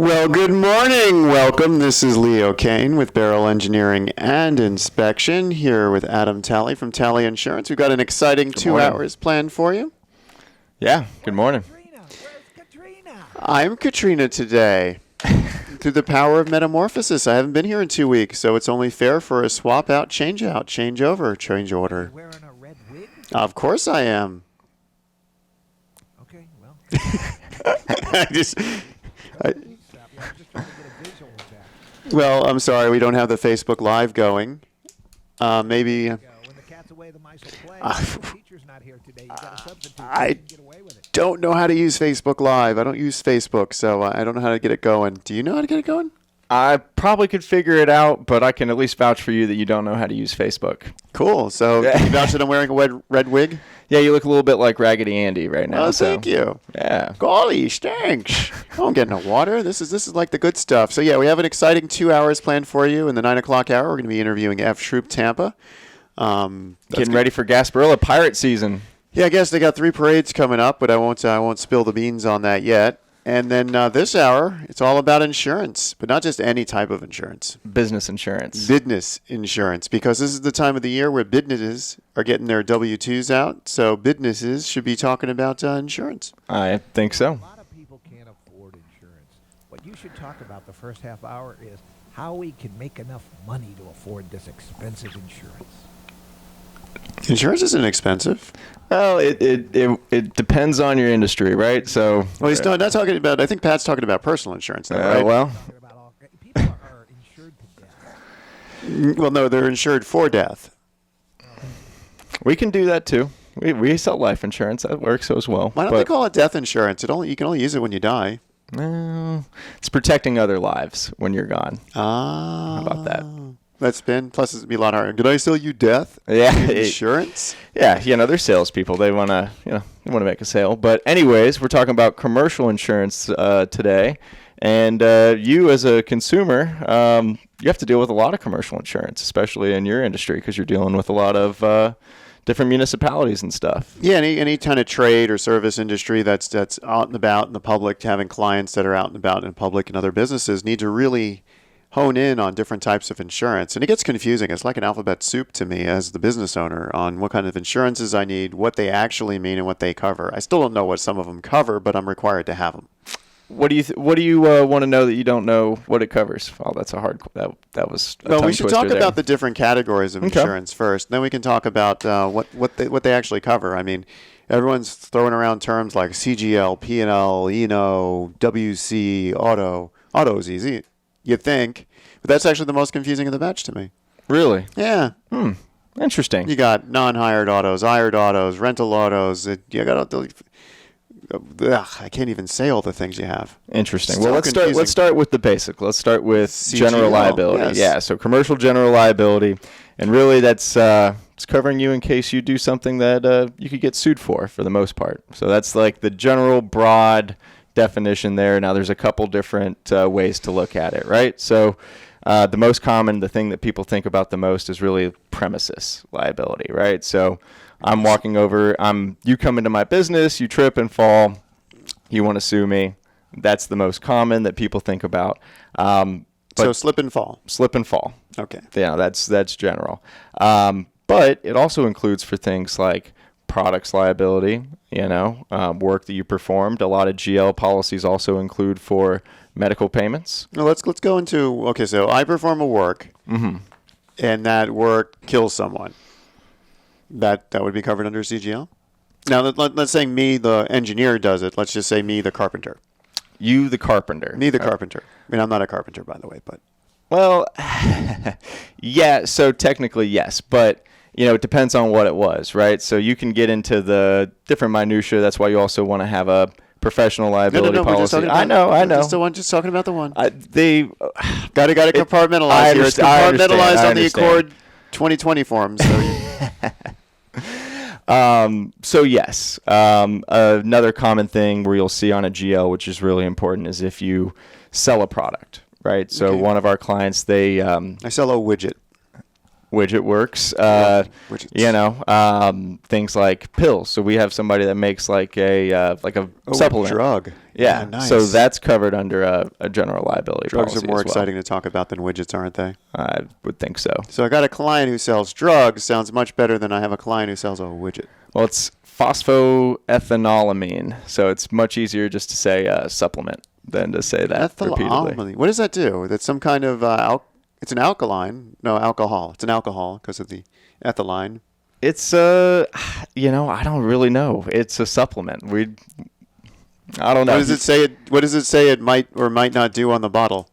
Well, good morning. Welcome. This is Leo Kane with Barrel Engineering and Inspection here with Adam Talley from Talley Insurance. We've got an exciting 2 hours planned for you. Yeah, good morning. I'm Katrina today. Through the power of metamorphosis, I haven't been here in 2 weeks, so it's only fair for a swap out, change over, change order. Are you wearing a red wig? Of course I am. Okay, well. Well, I'm sorry, we don't have the Facebook Live going. Maybe. When the cat's away, the mice will play. The teacher's not here today. You got a substitute. I Get away with it. don't know how to use Facebook Live. I don't use Facebook, so I don't know how to get it going. Do you know how to get it going? I probably could figure it out, but I can at least vouch for you that you don't know how to use Facebook. Cool. So can you vouch that I'm wearing a red wig? Yeah, you look a little bit like Raggedy Andy right now. Oh, thank you. Yeah. Golly, stinks. I'm getting no water. This is like the good stuff. So, yeah, we have an exciting 2 hours planned for you. In the 9 o'clock hour, we're going to be interviewing F. Shroop Tampa. Getting ready for Gasparilla pirate season. Yeah, I guess they got 3 parades coming up, but I won't spill the beans on that yet. And then this hour, it's all about insurance, but not just any type of insurance. Business insurance. Business insurance, because this is the time of the year where businesses are getting their W-2s out. So businesses should be talking about insurance. I think so. A lot of people can't afford insurance. What you should talk about the first half hour is how we can make enough money to afford this expensive insurance. Insurance isn't expensive. Well, it depends on your industry, right? So. Well, he's not talking about. I think Pat's talking about personal insurance, though, right? Well. People are insured to death. Well, no, they're insured for death. We can do that too. We sell life insurance. That works as well. Why don't they call it death insurance? You can only use it when you die. It's protecting other lives when you're gone. Ah. How about that? That's been. Plus, it'd be a lot harder. Did I sell you death? Yeah. Insurance? Yeah, they're salespeople. They want to, make a sale. But anyways, we're talking about commercial insurance today. And you as a consumer, you have to deal with a lot of commercial insurance, especially in your industry, because you're dealing with a lot of different municipalities and stuff. Yeah, any kind of trade or service industry that's out and about in the public, having clients that are out and about in public and other businesses need to really hone in on different types of insurance. And it gets confusing. It's like an alphabet soup to me as the business owner on what kind of insurances I need, what they actually mean, and what they cover. I still don't know what some of them cover, but I'm required to have them. What do you want to know that you don't know what it covers? Well, that's a hard. That was. Well, we should talk about the different categories of insurance first. Then we can talk about what they actually cover. I mean, everyone's throwing around terms like CGL, P&L, E&O, WC, auto. Auto's easy, you think, but that's actually the most confusing of the batch to me. Really? Yeah. Interesting. You got non-hired autos, hired autos, rental autos. You got. I can't even say all the things you have. Interesting. Well, let's start with the basic. Let's start with CGL, general liability. Yes. Yeah, so commercial general liability, and really that's it's covering you in case you do something that you could get sued for the most part. So that's like the general broad definition there. Now there's a couple different ways to look at it, right? So the most common, the thing that people think about the most is really premises liability, right? So I'm walking over, you come into my business, you trip and fall, you want to sue me. That's the most common that people think about. So slip and fall. Slip and fall. Okay. Yeah, that's general. But it also includes for things like products liability, work that you performed. A lot of GL policies also include for medical payments. Now let's go into, okay, so I perform a work, and that work kills someone. That would be covered under CGL? Now, let's say me, the engineer, does it. Let's just say me, the carpenter. You, the carpenter. Me, the carpenter. I mean, I'm not a carpenter, by the way, but. Well, yeah, so technically, yes. But, it depends on what it was, right? So you can get into the different minutia. That's why you also want to have a professional liability policy. We're just talking about, I know. Just talking about the one. They got to compartmentalize here. It's compartmentalized on the Accord 2020 form. So yes, another common thing where you'll see on a GL, which is really important, is if you sell a product, right? So one of our clients, I sell a widget. widget works. Widgets. Things like pills. So we have somebody that makes like a supplement. Drug. Yeah, nice. so that's covered under a general liability Drugs policy are more as well. exciting to talk about than widgets, aren't they? I would think so. So I got a client who sells drugs. Sounds much better than I have a client who sells a widget. Well, it's phosphoethanolamine, so it's much easier just to say supplement than to say that repeatedly. Ethanolamine. What does that do? That's some kind of it's an alkaline. No, alcohol. It's an alcohol because of the ethylene. It's I don't really know. It's a supplement. I don't know. What does it say it might or might not do on the bottle?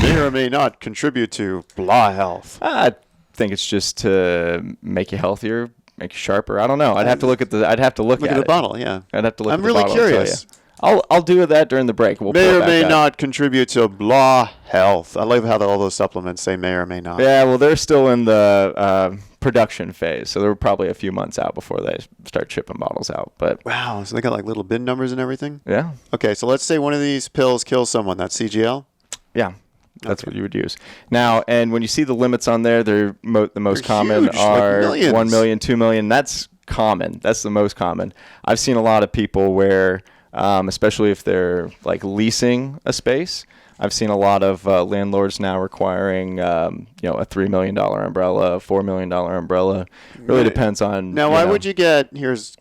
May or may not contribute to blah health. I think it's just to make you healthier, make you sharper. I don't know. I'd have to look at the bottle. Yeah. I'd have to look I'm at the really bottle and tell curious. you. I'll do that during the break. We'll May pull it or back may up. not contribute to blah health. I love how all those supplements say may or may not. Yeah, well, they're still in the production phase, so they're probably a few months out before they start shipping bottles out. But Wow, so they got like little bin numbers and everything? yeah, Okay, so let's say one of these pills kills someone. That's CGL? yeah, that's Okay. what you would use. Now, and when you see the limits on there, the most They're common huge, like are millions. 1 million, 2 million. That's common. That's the most common. I've seen a lot of people where, especially if they're like leasing a space, I've seen a lot of landlords now requiring, a $3 million umbrella, a $4 million umbrella. Really depends on. Now, why would you get, here's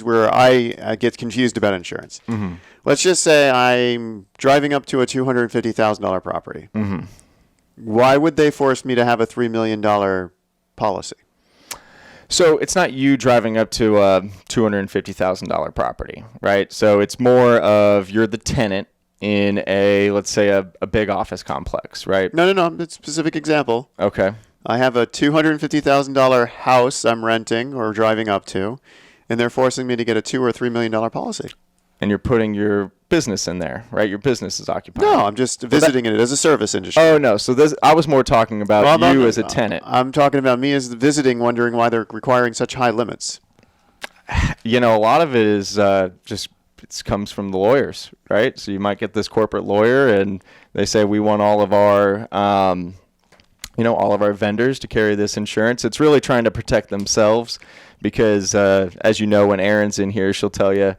where I get confused about insurance. Mm-hmm. Let's just say I'm driving up to a $250,000 property. Mm-hmm. Why would they force me to have a $3 million policy? So it's not you driving up to a $250,000 property, right? So it's more of you're the tenant in let's say a big office complex, right? No. It's a specific example. Okay. I have a $250,000 house I'm renting or driving up to, and they're forcing me to get a $2 or $3 million policy. And you're putting your business in there, right? Your business is occupied. No, I'm just visiting it as a service industry. Oh, no. So I was more talking about Well, you no, as a tenant. I'm talking about me as the visiting, wondering why they're requiring such high limits. A lot of it is just it comes from the lawyers, right? So you might get this corporate lawyer, and they say we want all of our, all of our vendors to carry this insurance. It's really trying to protect themselves because, as you know, when Erin's in here, she'll tell you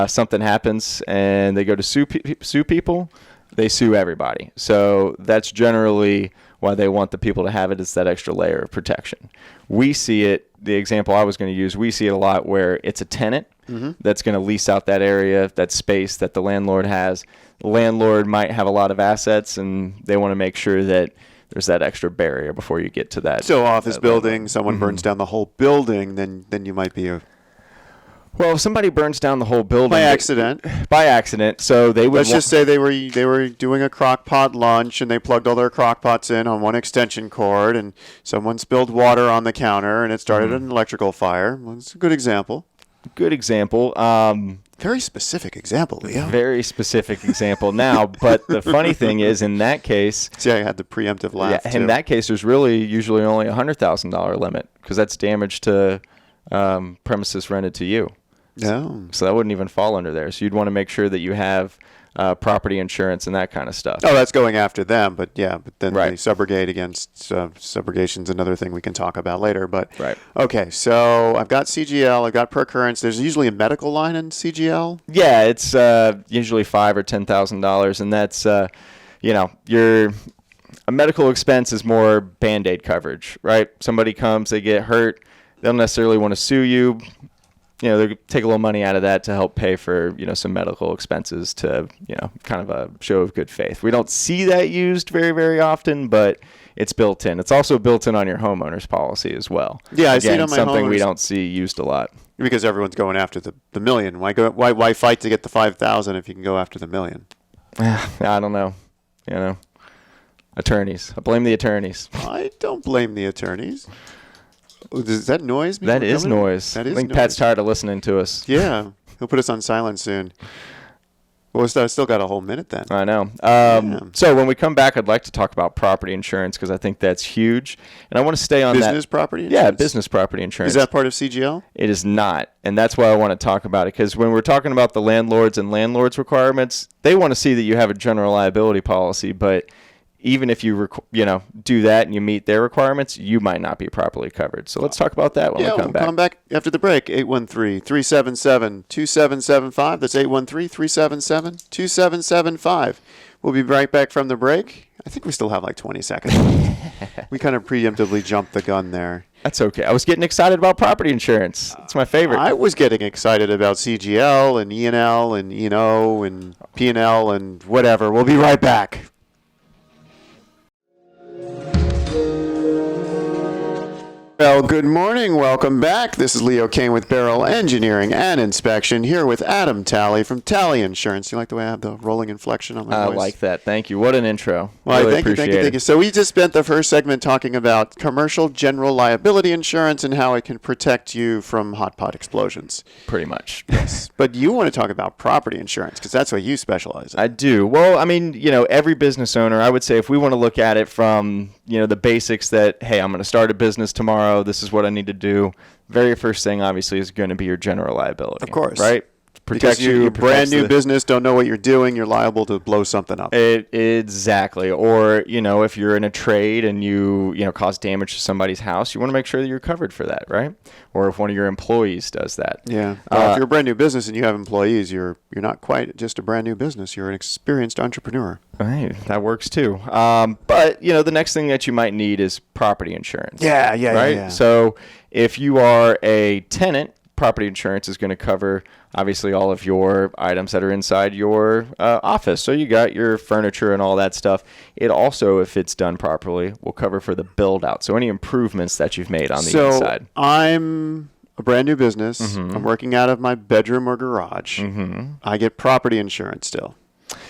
something happens and they go to sue people. They sue everybody. So that's generally why they want the people to have it. It's that extra layer of protection. We see it, the example I was going to use, we see it a lot where it's a tenant that's going to lease out that area, that space that the landlord has. The landlord might have a lot of assets, and they want to make sure that there's that extra barrier before you get to that. So office building, someone burns down the whole building, then you might be Well, if somebody burns down the whole building by accident. So they would Let's just say they were doing a crock pot lunch and they plugged all their crock pots in on one extension cord, and someone spilled water on the counter and it started an electrical fire. Well, it's a good example. Good example. Very specific example, Leo. Very specific example now, but the funny thing is, in that case, See, I had the preemptive laugh. yeah, too. in that case, there's really usually only $100,000 limit because that's damage to premises rented to you. No. So that wouldn't even fall under there. So you'd want to make sure that you have property insurance and that kind of stuff. Oh, that's going after them, but then Right. they subrogate against subrogation's another thing we can talk about later. But Right. Okay, so I've got CGL, I've got per occurrence. There's usually a medical line in CGL. Yeah, it's usually $5,000 or $10,000, and that's a medical expense is more Band-Aid coverage, right? Somebody comes, they get hurt, they don't necessarily want to sue you. They take a little money out of that to help pay for, some medical expenses to, kind of a show of good faith. We don't see that used very, very often, but it's built in. It's also built in on your homeowner's policy as well. Yeah, I see it Again, on my something we homeowners. don't see used a lot. Because everyone's going after the million. Why fight to get the 5,000 if you can go after the million? I don't know. Attorneys. I blame the attorneys. I don't blame the attorneys. Oh, is that noise? That is coming? noise. That is I think noise. Pat's tired of listening to us. Yeah, he'll put us on silent soon. Well, I still got a whole minute then. I know. Yeah. So when we come back, I'd like to talk about property insurance because I think that's huge. And I want to stay on that. Business property Yeah, insurance? business property insurance. Is that part of CGL? It is not. And that's why I want to talk about it because when we're talking about the landlords and landlords requirements, they want to see that you have a general liability policy, but even if you do that and you meet their requirements, you might not be properly covered. So let's talk about that when we come back. We'll come back after the break. 813-377-2775. That's 813-377-2775. We'll be right back from the break. I think we still have like 20 seconds. We kind of preemptively jumped the gun there. That's okay. I was getting excited about property insurance. It's my favorite. I was getting excited about CGL and E&L and E&O and P&L and whatever. We'll be right back. Well, good morning. Welcome back. This is Leo Kane with Barrel Engineering and Inspection, here with Adam Talley from Talley Insurance. You like the way I have the rolling inflection on my voice? I like that. Thank you. What an intro. Well, really thank you. So we just spent the first segment talking about commercial general liability insurance and how it can protect you from hot pot explosions. Pretty much. Yes. But you want to talk about property insurance because that's what you specialize in. I do. Well, I mean, every business owner, I would say if we want to look at it from, the basics that, hey, I'm going to start a business tomorrow. This is what I need to do. Very first thing, obviously, is going to be your general liability. Of course. Right? Because you're a brand new business, don't know what you're doing, you're liable to blow something up. Exactly. Or, if you're in a trade and you cause damage to somebody's house, you want to make sure that you're covered for that, right? Or if one of your employees does that. Yeah. If you're a brand new business and you have employees, you're not quite just a brand new business. You're an experienced entrepreneur. Right. That works too. But, the next thing that you might need is property insurance. Yeah. Right? Yeah. So if you are a tenant, property insurance is going to cover obviously all of your items that are inside your office. So you got your furniture and all that stuff. It also, if it's done properly, will cover for the build out. So any improvements that you've made on the inside. So I'm a brand new business. Mm-hmm. I'm working out of my bedroom or garage. Mm-hmm. I get property insurance still.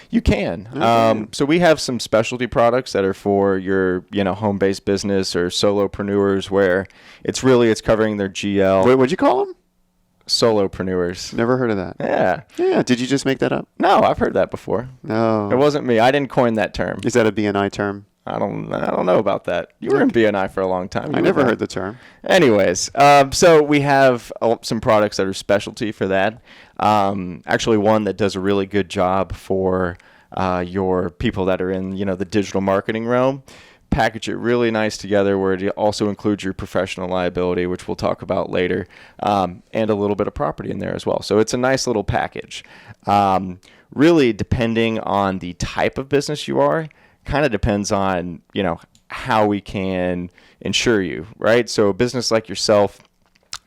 You can. Okay. So we have some specialty products that are for your, home-based business or solopreneurs where it's covering their GL. Wait, what'd you call them? Solopreneurs. Never heard of that. Yeah. Yeah. Did you just make that up? No, I've heard that before. No. It wasn't me. I didn't coin that term. Is that a BNI term? I don't know about that. You were in BNI for a long time. I never heard the term. Anyways, so we have some products that are specialty for that. Actually, one that does a really good job for your people that are in, the digital marketing realm. Package it really nice together where it also includes your professional liability, which we'll talk about later, and a little bit of property in there as well. So it's a nice little package. Really, depending on the type of business you are, kind of depends on, how we can insure you, right? So a business like yourself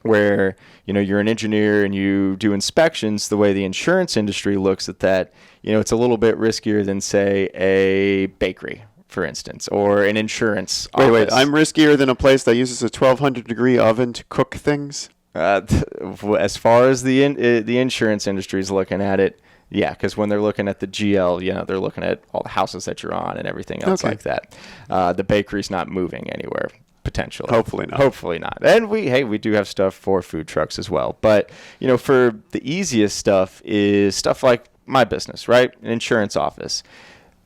where, you're an engineer and you do inspections, the way the insurance industry looks at that, it's a little bit riskier than, say, a bakery, for instance, or an insurance office. Wait, I'm riskier than a place that uses a 1200 degree oven to cook things? As far as the insurance industry is looking at it, yeah, because when they're looking at the GL, they're looking at all the houses that you're on and everything else like that. The bakery's not moving anywhere, potentially. Hopefully not. And we do have stuff for food trucks as well. But, for the easiest stuff is stuff like my business, right? An insurance office.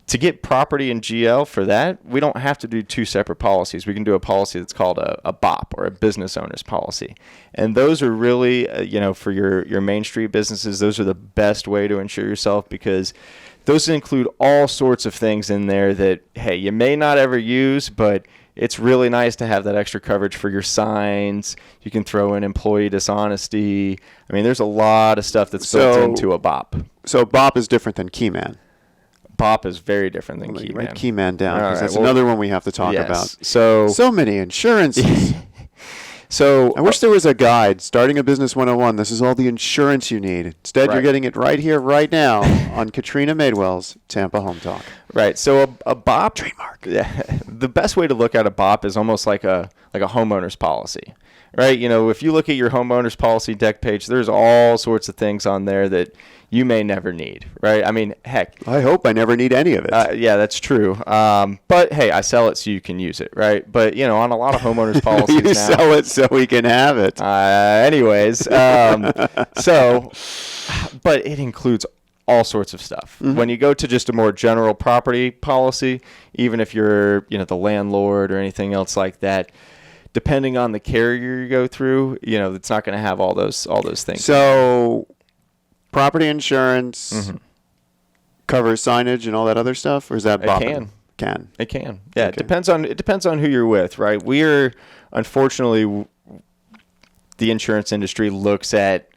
To get property and GL for that, we don't have to do two separate policies. We can do a policy that's called a BOP, or a business owner's policy. And those are really, for your Main Street businesses, those are the best way to insure yourself because those include all sorts of things in there that, hey, you may not ever use, but it's really nice to have that extra coverage for your signs. You can throw in employee dishonesty. I mean, there's a lot of stuff that's built into a BOP. So BOP is different than Keyman. BOP is very different than Keyman. Write Keyman down because that's another one we have to talk about. So many insurances. So I wish there was a guide, Starting a Business 101. This is all the insurance you need. Instead, you're getting it right here, right now on Katrina Madewell's Tampa Home Talk. Right. So a BOP, trademark. Yeah, the best way to look at a BOP is almost like a homeowner's policy. Right? If you look at your homeowner's policy deck page, there's all sorts of things on there that you may never need, right? I mean, heck. I hope I never need any of it. Yeah, that's true. But, hey, I sell it so you can use it, right? But, on a lot of homeowners' policies you sell it so we can have it. Anyways, but it includes all sorts of stuff. Mm-hmm. When you go to just a more general property policy, even if you're, the landlord or anything else like that, depending on the carrier you go through, it's not going to have all those things. So property insurance covers signage and all that other stuff, or is that BOP? can. It can. Yeah, Okay. it depends on who you're with, right? We're unfortunately the insurance industry looks at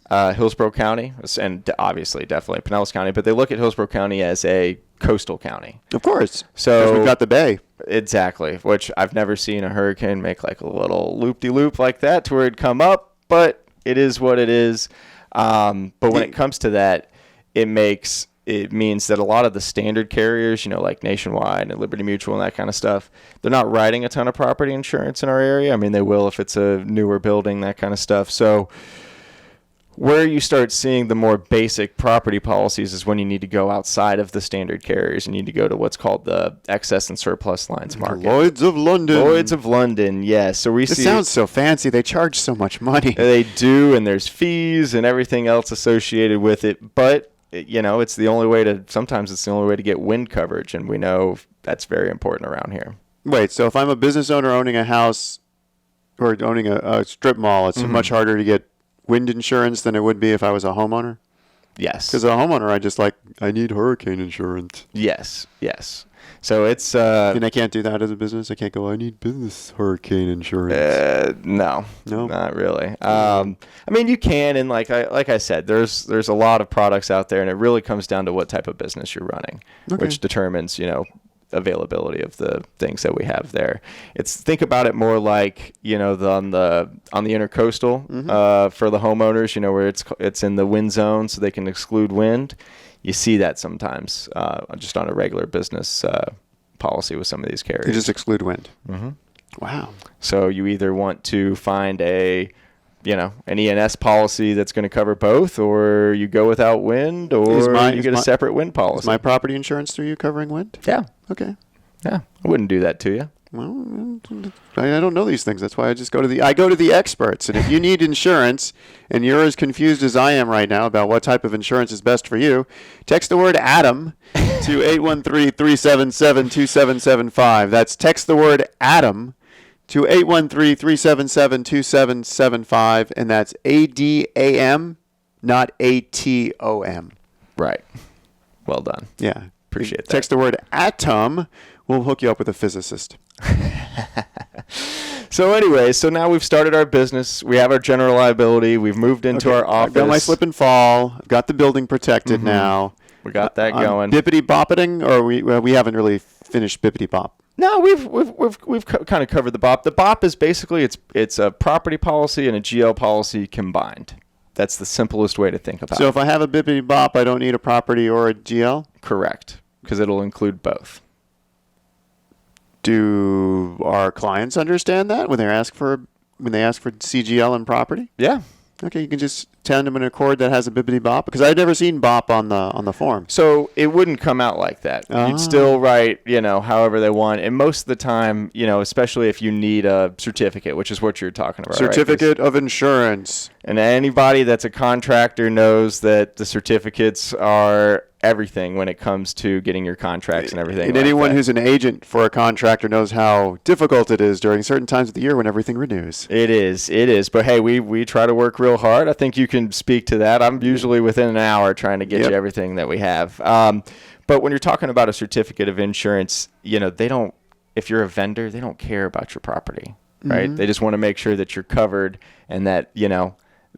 Hillsborough County and obviously definitely Pinellas County, but they look at Hillsborough County as a coastal county. Of course. So 'Cause we've got the bay. Exactly, which I've never seen a hurricane make like a little loop-de-loop like that to where it'd come up, but it is what it is. But when it comes to that, it means that a lot of the standard carriers, like Nationwide and Liberty Mutual and that kind of stuff, they're not writing a ton of property insurance in our area. I mean, they will if it's a newer building, that kind of stuff. So where you start seeing the more basic property policies is when you need to go outside of the standard carriers. You need to go to what's called the excess and surplus lines market. Lloyd's of London. Lloyd's of London, yes. So It sounds so fancy. They charge so much money. They do, and there's fees and everything else associated with it. But it's the only way to. Sometimes it's the only way to get wind coverage, and we know that's very important around here. Wait, so if I'm a business owner owning a house or owning a strip mall, it's much harder to get wind insurance than it would be if I was a homeowner? Yes. Because a homeowner, I need hurricane insurance. Yes. So it's And I can't do that as a business. I can't go, I need business hurricane insurance. No, No? not really. I mean, you can, and like I said, there's a lot of products out there, and it really comes down to what type of business you're running, which determines availability of the things that we have there. Think about it more like on the intercoastal for the homeowners, where it's in the wind zone, so they can exclude wind. You see that sometimes just on a regular business policy with some of these carriers. You just exclude wind. Mm-hmm. Wow. So you either want to find an E&S policy that's going to cover both, or you go without wind, or you get a separate wind policy. Is my property insurance through you covering wind? Yeah. Okay. Yeah. I wouldn't do that to you. Well, I don't know these things. That's why I just go to the experts. And if you need insurance and you're as confused as I am right now about what type of insurance is best for you, text the word ATOM to 813-377-2775. That's text the word ATOM to 813-377-2775, and that's ADAM, not ATOM. Right. Well done. Yeah. Appreciate that. Text the word ATOM. We'll hook you up with a physicist. So anyway, now we've started our business. We have our general liability. We've moved into our office. I've got my slip and fall. I've got the building protected now. We got that going. Bippity boppeting, or we haven't really finished bippity bop. No, we've kind of covered the BOP. The BOP is basically it's a property policy and a GL policy combined. That's the simplest way to think about it. So if I have a bippity bop, I don't need a property or a GL? Correct, because it'll include both. Do our clients understand that when they ask for CGL and property? Yeah. Okay, you can just send them an accord that has a bippity bop, because I've never seen bop on the form. So it wouldn't come out like that. You'd still write, however they want. And most of the time, especially if you need a certificate, which is what you're talking about. Certificate of insurance. And anybody that's a contractor knows that the certificates are everything when it comes to getting your contracts and everything. And anyone who's an agent for a contractor knows how difficult it is during certain times of the year when everything renews. It is. But hey, we try to work real hard. I think you can speak to that. I'm usually within an hour trying to get you everything that we have. But when you're talking about a certificate of insurance, they don't, if you're a vendor, they don't care about your property, right? They just want to make sure that you're covered and that,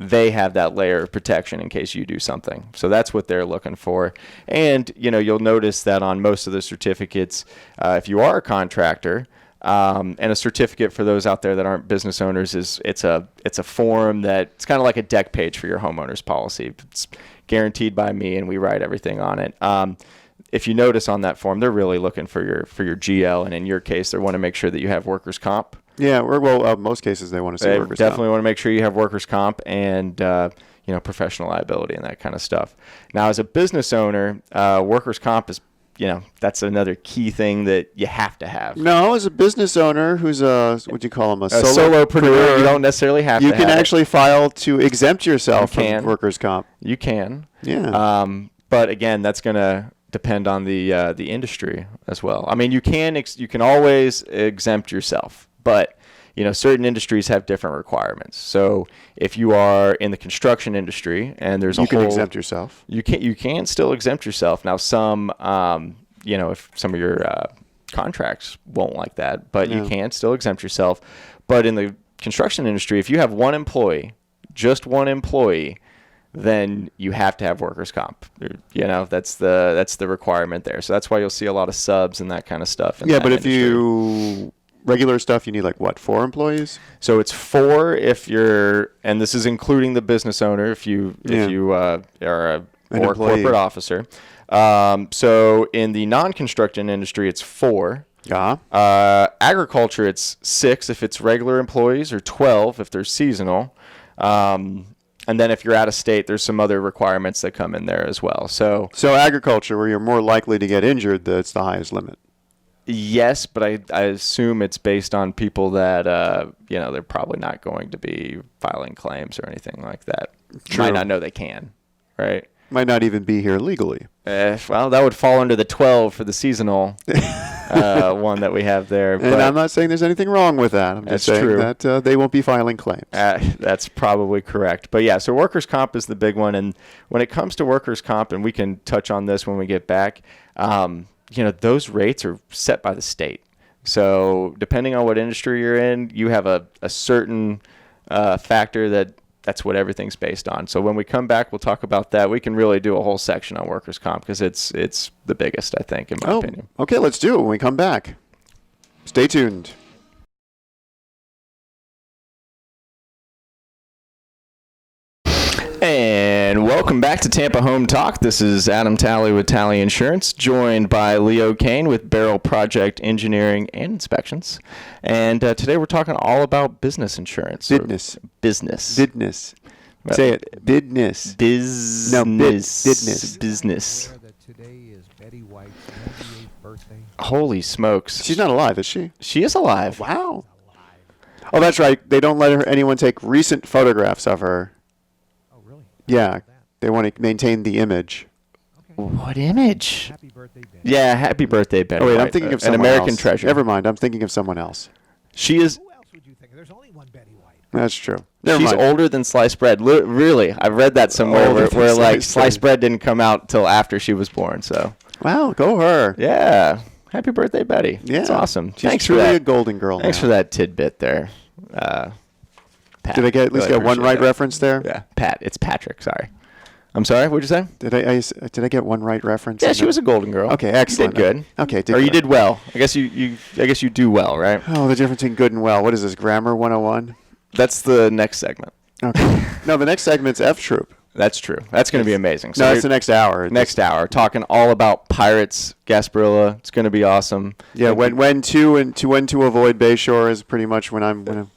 they have that layer of protection in case you do something. So that's what they're looking for. And, you'll notice that on most of the certificates, if you are a contractor, and a certificate for those out there that aren't business owners it's a form that it's kind of like a deck page for your homeowner's policy. It's guaranteed by me, and we write everything on it. If you notice on that form, they're really looking for your GL, and in your case, they want to make sure that you have workers' comp. Yeah, most cases they want to see workers' comp. They definitely want to make sure you have workers' comp and professional liability and that kind of stuff. Now, as a business owner, workers' comp is that's another key thing that you have to have. No, as a business owner who's what do you call them, a solopreneur, you don't necessarily have to have it. You can actually file to exempt yourself from workers' comp. You can. Yeah. But again, that's going to depend on the industry as well. I mean, you can always exempt yourself, but certain industries have different requirements. So if you are in the construction industry and you can exempt yourself. You can still exempt yourself. Now, some if some of your contracts won't like that, but you Yeah. can still exempt yourself. But in the construction industry, if you have one employee, just one employee, then you have to have workers' comp. You know, that's the requirement there. So that's why you'll see a lot of subs and that kind of stuff. Yeah, but if you regular stuff, you need like what, 4 employees? So it's 4 if you're, and this is including the business owner if you are a An or employee. corporate officer. So in the non-construction industry, it's 4. Yeah. Agriculture, it's 6 if it's regular employees, or 12 if they're seasonal. And then if you're out of state, there's some other requirements that come in there as well. So agriculture, where you're more likely to get injured, that's the highest limit. yes, but I assume it's based on people that, they're probably not going to be filing claims or anything like that. True. Might not know they can, right? Might not even be here legally. Well, that would fall under the 12 for the seasonal one that we have there. And But I'm not saying there's anything wrong with that. I'm That's just saying true. that they won't be filing claims. That's probably correct. But yeah, so workers' comp is the big one. And when it comes to workers' comp, and we can touch on this when we get back, those rates are set by the state. So depending on what industry you're in, you have a certain factor that's what everything's based on. So when we come back, we'll talk about that. We can really do a whole section on workers' comp because it's the biggest, I think, in my opinion. Okay, let's do it when we come back. Stay tuned. And welcome back to Tampa Home Talk. This is Adam Talley with Talley Insurance, joined by Leo Kane with Barrel Project Engineering and Inspections. And today we're talking all about business insurance. Business. Business. Business. Say it. Business. Business. No, business. Business. Aware that today is Betty White's 98th birthday. Holy smokes. She's not alive, is she? She is alive. Wow. Oh, that's right. They don't let anyone take recent photographs of her. Oh, really? Yeah. They want to maintain the image. Okay. What image? Happy birthday, Betty. Yeah, happy birthday, Betty. Oh, wait, I'm White. thinking of An someone American else. treasure. Never mind. I'm thinking of someone else. She is. Who else would you think? There's only one Betty White. That's true. Never She's mind. older than sliced bread. Really, I've read that somewhere Older where, than where like sliced sliced bread didn't come out till after she was born. So Wow, go her. yeah, happy birthday, Betty. Yeah. That's awesome. She's Thanks for truly that. a golden girl Thanks now. for that tidbit there, Pat. Did I at least Really get one appreciate right that. reference there? Yeah, Pat. It's Patrick. Sorry. I'm sorry. What'd you say? Did I get one right reference? Yeah, in she the- was a golden girl. Okay, excellent. You did good. Okay, Or you good. did well. I guess you do well, right? Oh, the difference between good and well. What is this, Grammar 101? That's the next segment. Okay. No, the next segment's F Troop. That's true. That's going to be amazing. No, we're- it's the next hour. next hour, talking all about pirates, Gasparilla. It's going to be awesome. Yeah, when to avoid Bayshore is pretty much when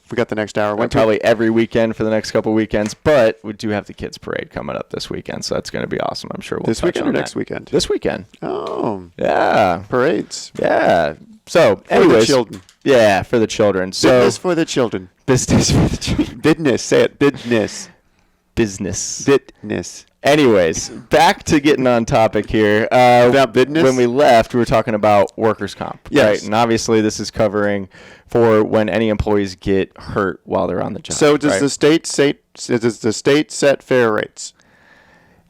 we got the next hour. When to Probably every weekend for the next couple weekends, but we do have the kids parade coming up this weekend, so that's going to be awesome. I'm sure we'll this touch weekend or on next that. weekend? This weekend. Oh, Yeah, parades. yeah. So, For the anyways, children. yeah, for the children. So, Business for the children. business for the children. Business. Say it. Business. Business. Business. Anyways, back to getting on topic here. About business? When we left, we were talking about workers' comp. Yes. Right? And obviously, this is covering for when any employees get hurt while they're on the job. So does right? the state set fair rates?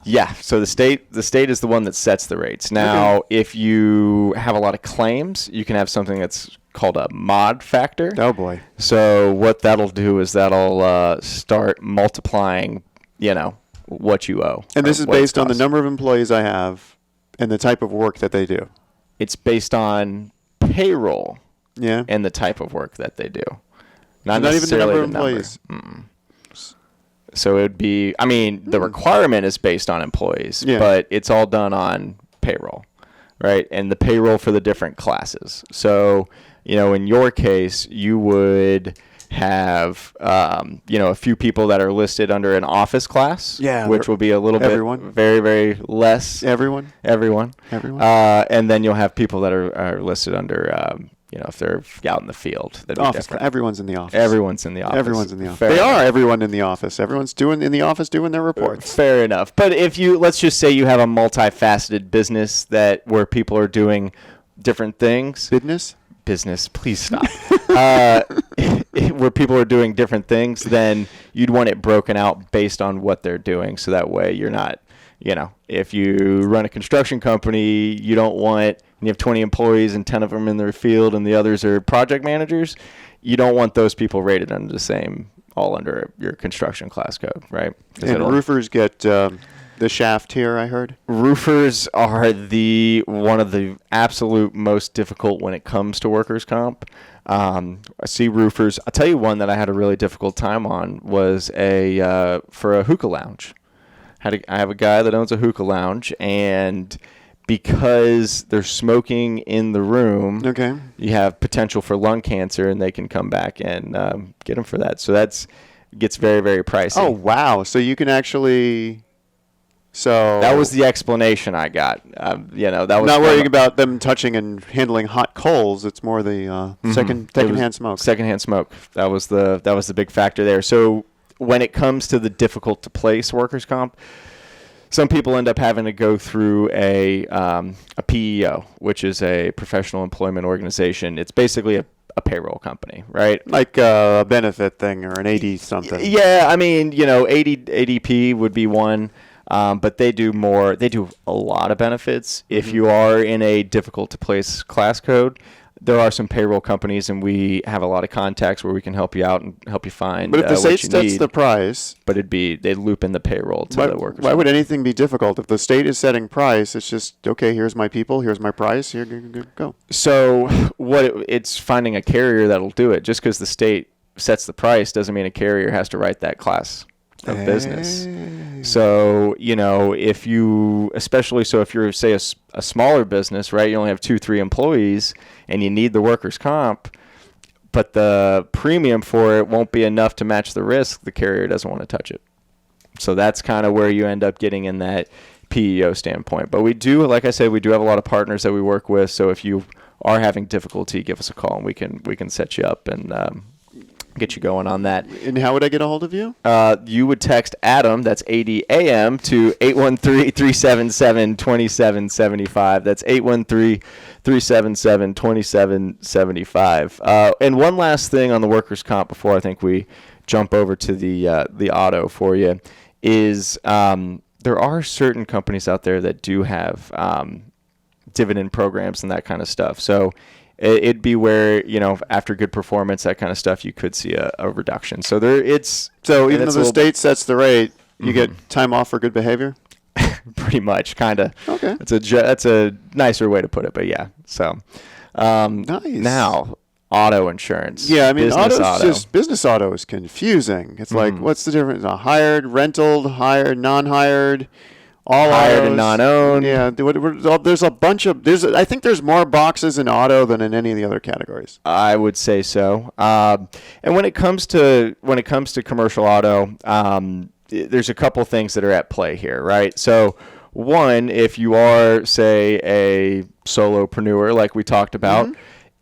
Yeah. So the state is the one that sets the rates. Now, if you have a lot of claims, you can have something that's called a mod factor. Oh boy. So what that'll do is that'll start multiplying, what you owe. And or this is what it based on the costs. number of employees I have and the type of work that they do. It's based on payroll Yeah. and the type of work that they do. Not even the necessarily number of employees. So it would be, the requirement is based on employees, Yeah. but it's all done on payroll, right? And the payroll for the different classes. So, in your case, you would have, a few people that are listed under an office class, Yeah, which will be a little everyone. bit very, very less. Everyone. Everyone. And then you'll have people that are listed under, if they're out in the field. That'd be Office. different. Everyone's in the office. Everyone's in the office. Everyone's in the office. Fair They enough. are everyone in the office. Everyone's in the office doing their reports. Fair enough. But if let's just say you have a multifaceted business where people are doing different things. Business, please stop. Where people are doing different things, then you'd want it broken out based on what they're doing. So that way you're not, if you run a construction company, you don't want you have 20 employees and 10 of them in their field and the others are project managers, you don't want those people rated under the same, all under your construction class code, right? And roofers get the shaft here, I heard. Roofers are one of the absolute most difficult when it comes to workers' comp. I see roofers. I'll tell you one that I had a really difficult time on was for a hookah lounge. I have a guy that owns a hookah lounge, and because they're smoking in the room, okay, you have potential for lung cancer, and they can come back and get them for that. So gets very, very pricey. Oh, wow. So you can actually... So that was the explanation I got. That was not worrying about them touching and handling hot coals. It's more the secondhand smoke. Secondhand smoke. That was the big factor there. So when it comes to the difficult to place workers' comp, some people end up having to go through a PEO, which is a professional employment organization. It's basically a payroll company, right? Like a benefit thing or an AD something. Yeah, I mean, ADP would be one. But they do a lot of benefits. If you are in a difficult to place class code, there are some payroll companies, and we have a lot of contacts where we can help you out and help you find But if the state what you sets need. the price... But they'd loop in the payroll to the workers. Why would anything be difficult? If the state is setting price, it's just, okay, here's my people, here's my price, here, go. So it's finding a carrier that'll do it. Just because the state sets the price doesn't mean a carrier has to write that class of business. So, if you're, say, a smaller business, right, you only have 2-3 employees and you need the workers' comp, but the premium for it won't be enough to match the risk, the carrier doesn't want to touch it. So that's kind of where you end up getting in that PEO standpoint. But we do, like I said, we do have a lot of partners that we work with. So if you are having difficulty, give us a call and we can set you up and get you going on that. And how would I get a hold of you? You would text Adam, that's ADAM, to 813-377-2775. That's 813-377-2775. And one last thing on the workers' comp before I think we jump over to the auto for you is there are certain companies out there that do have dividend programs and that kind of stuff. So it'd be where, after good performance, that kind of stuff, you could see a reduction. So even though the state sets the rate, you get time off for good behavior? Pretty much, kind of. Okay. That's a nicer way to put it, but yeah. So nice. Now, auto insurance. Yeah, I mean, business auto is confusing. It's like, what's the difference? Hired, rental, hired, non-hired, all hired autos. And non-owned. Yeah, there's a bunch of I think there's more boxes in auto than in any of the other categories. I would say so. And when it comes to commercial auto, there's a couple things that are at play here, right? So one, if you are, say, a solopreneur, like we talked about,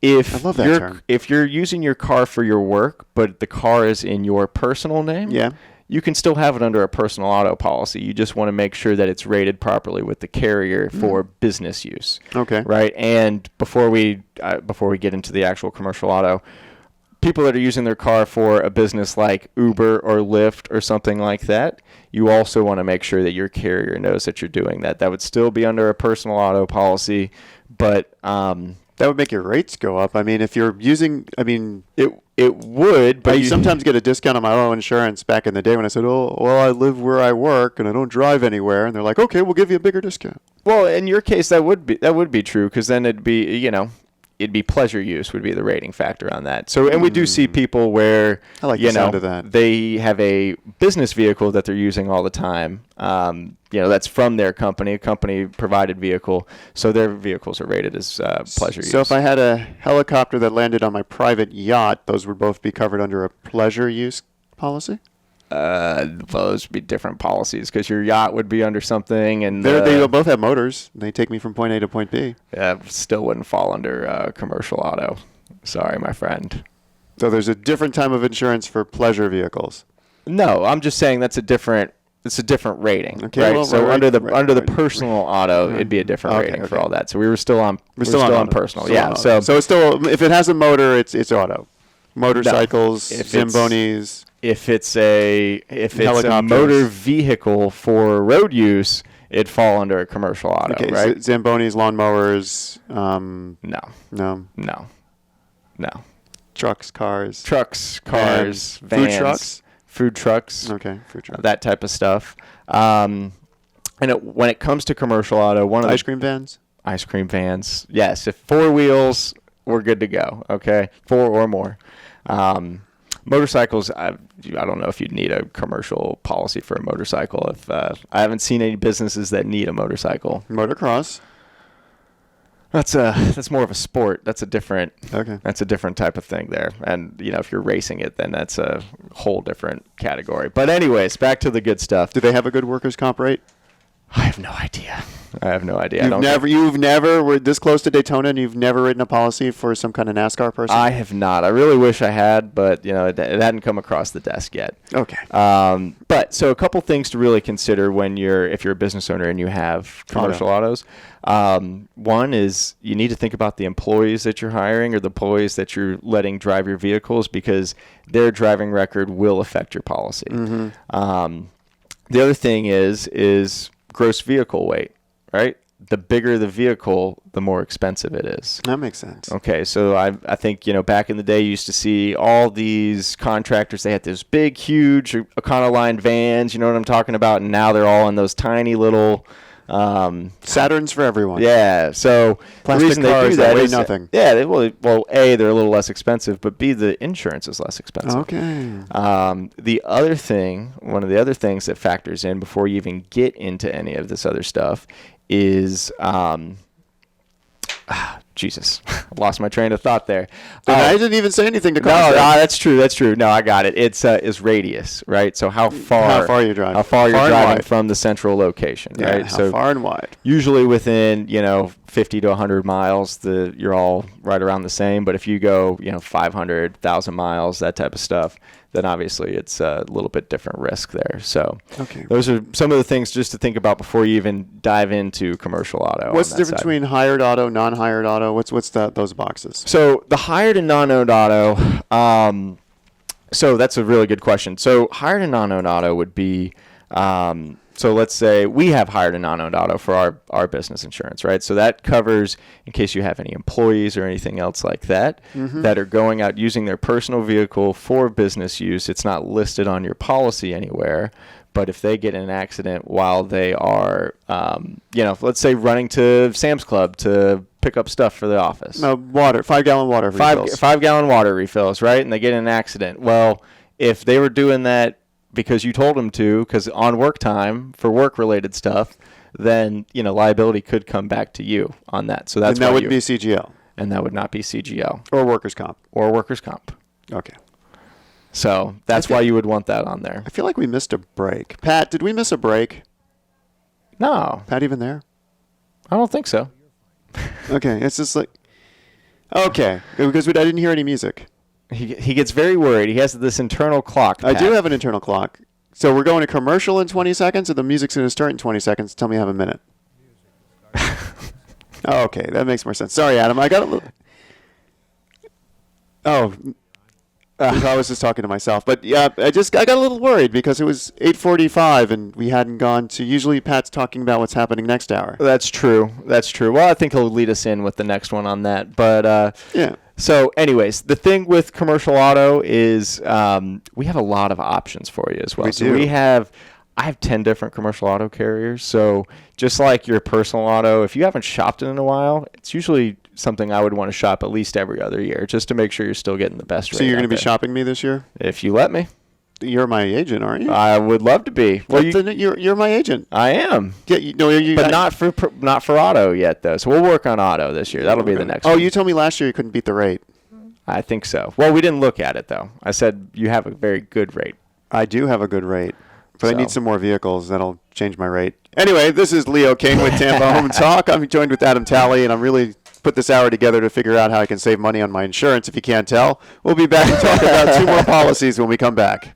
I love that term. If you're using your car for your work, but the car is in your personal name, you can still have it under a personal auto policy. You just want to make sure that it's rated properly with the carrier for business use. Okay. Right. And before we get into the actual commercial auto, people that are using their car for a business like Uber or Lyft or something like that, you also want to make sure that your carrier knows that you're doing that. That would still be under a personal auto policy, but that would make your rates go up. I mean, if you're using, it would, but you sometimes get a discount on my auto insurance back in the day when I said, oh, well, I live where I work and I don't drive anywhere. And they're like, okay, we'll give you a bigger discount. Well, in your case, that would be true because then it'd be, it'd be pleasure use would be the rating factor on that. So, and we do see people where, I like the sound of that. They have a business vehicle that they're using all the time. That's from their company, a company provided vehicle. So their vehicles are rated as pleasure use. So if I had a helicopter that landed on my private yacht, those would both be covered under a pleasure use policy? Those would be different policies because your yacht would be under something, and they both have motors. They take me from point A to point B. Still wouldn't fall under commercial auto. Sorry, my friend. So there's a different type of insurance for pleasure vehicles. No, I'm just saying it's a different rating. Okay, right? Well, so under the personal auto, it'd be a different rating for all that. So we're still on personal. Yeah. So it's still, if it has a motor, it's auto. Motorcycles, Zambonis. If it's a motor vehicle for road use, it'd fall under a commercial auto, Okay, right? Zambonis, lawnmowers, No. trucks, cars. Trucks, cars, Food vans, trucks? food trucks, Okay, food trucks. that type of stuff. And when it comes to commercial auto, one of the Ice cream vans? ice cream vans, yes, if 4 wheels, we're good to go. Okay, 4 or more. Motorcycles, I don't know if you'd need a commercial policy for a motorcycle. If I haven't seen any businesses that need a motorcycle. Motocross? That's more of a sport. That's a different type of thing there. And if you're racing it, then that's a whole different category. But anyways, back to the good stuff. Do they have a good workers' comp rate? I have no idea. You've never were this close to Daytona and you've never written a policy for some kind of NASCAR person? I have not. I really wish I had, but it hadn't come across the desk yet. Okay. But so a couple things to really consider if you're a business owner and you have commercial autos. One is you need to think about the employees that you're hiring or the employees that you're letting drive your vehicles, because their driving record will affect your policy. Mm-hmm. The other thing is gross vehicle weight, right? The bigger the vehicle, the more expensive it is. That makes sense. Okay, so I think, back in the day, you used to see all these contractors, they had those big, huge Econoline vans, you know what I'm talking about? And now they're all in those tiny little... Saturns for everyone. Yeah, so Plastic the reason cars they do that that weigh is... nothing. Yeah, A, they're a little less expensive, but B, the insurance is less expensive. Okay. The other thing, one of the other things that factors in before you even get into any of this other stuff is... Jesus, I lost my train of thought there. I didn't even say anything to No, that's true. No, I got it. It's is radius, right? So how far you're driving. How far you're Far and driving wide. from the central location, Yeah, right? how So far and wide. usually within 50 to 100 miles, you're all right around the same. But if you go 500, 1,000 miles, that type of stuff, then obviously it's a little bit different risk there. So those are some of the things just to think about before you even dive into commercial auto. What's the difference between hired auto, non-hired auto? What's those boxes? So the hired and non-owned auto, so that's a really good question. So hired and non-owned auto would be, so let's say we have hired and non-owned auto for our business insurance, right? So that covers in case you have any employees or anything else like that that are going out using their personal vehicle for business use. It's not listed on your policy anywhere. But if they get in an accident while they are, let's say running to Sam's Club to pick up stuff for the office. No, 5-gallon water refills. 5-gallon water refills, right? And they get in an accident. Well, if they were doing that because you told them to, because on work time for work-related stuff, then, liability could come back to you on that. So that's and that would be CGL. And that would not be CGL. Or workers' comp. Okay. So that's why you would want that on there. I feel like we missed a break. Pat, did we miss a break? No. Pat even there? I don't think so. Okay, it's just like... Okay, because I didn't hear any music. He gets very worried. He has this internal clock. I do have an internal clock. So we're going to commercial in 20 seconds, or the music's going to start in 20 seconds? Tell me I have a minute. Oh, okay, that makes more sense. Sorry, Adam. I got a little... Oh... I was just talking to myself, but yeah, I got a little worried because it was 8:45 and we hadn't gone to. Usually, Pat's talking about what's happening next hour. That's true. Well, I think he'll lead us in with the next one on that. But yeah. So, anyways, the thing with commercial auto is we have a lot of options for you as well. I have 10 different commercial auto carriers. So just like your personal auto, if you haven't shopped it in a while, it's usually something I would want to shop at least every other year just to make sure you're still getting the best rate. So you're going to be shopping me this year? If you let me. You're my agent, aren't you? I would love to be. Well, you're my agent. I am. Yeah, but not for auto yet, though. So we'll work on auto this year. That'll be the next one. Oh, you told me last year you couldn't beat the rate. I think so. Well, we didn't look at it, though. I said you have a very good rate. I do have a good rate. But I need some more vehicles. That'll change my rate. Anyway, this is Leo King with Tampa Home Talk. I'm joined with Adam Talley, and I'm really put this hour together to figure out how I can save money on my insurance, if you can't tell. We'll be back to talk about 2 more policies when we come back.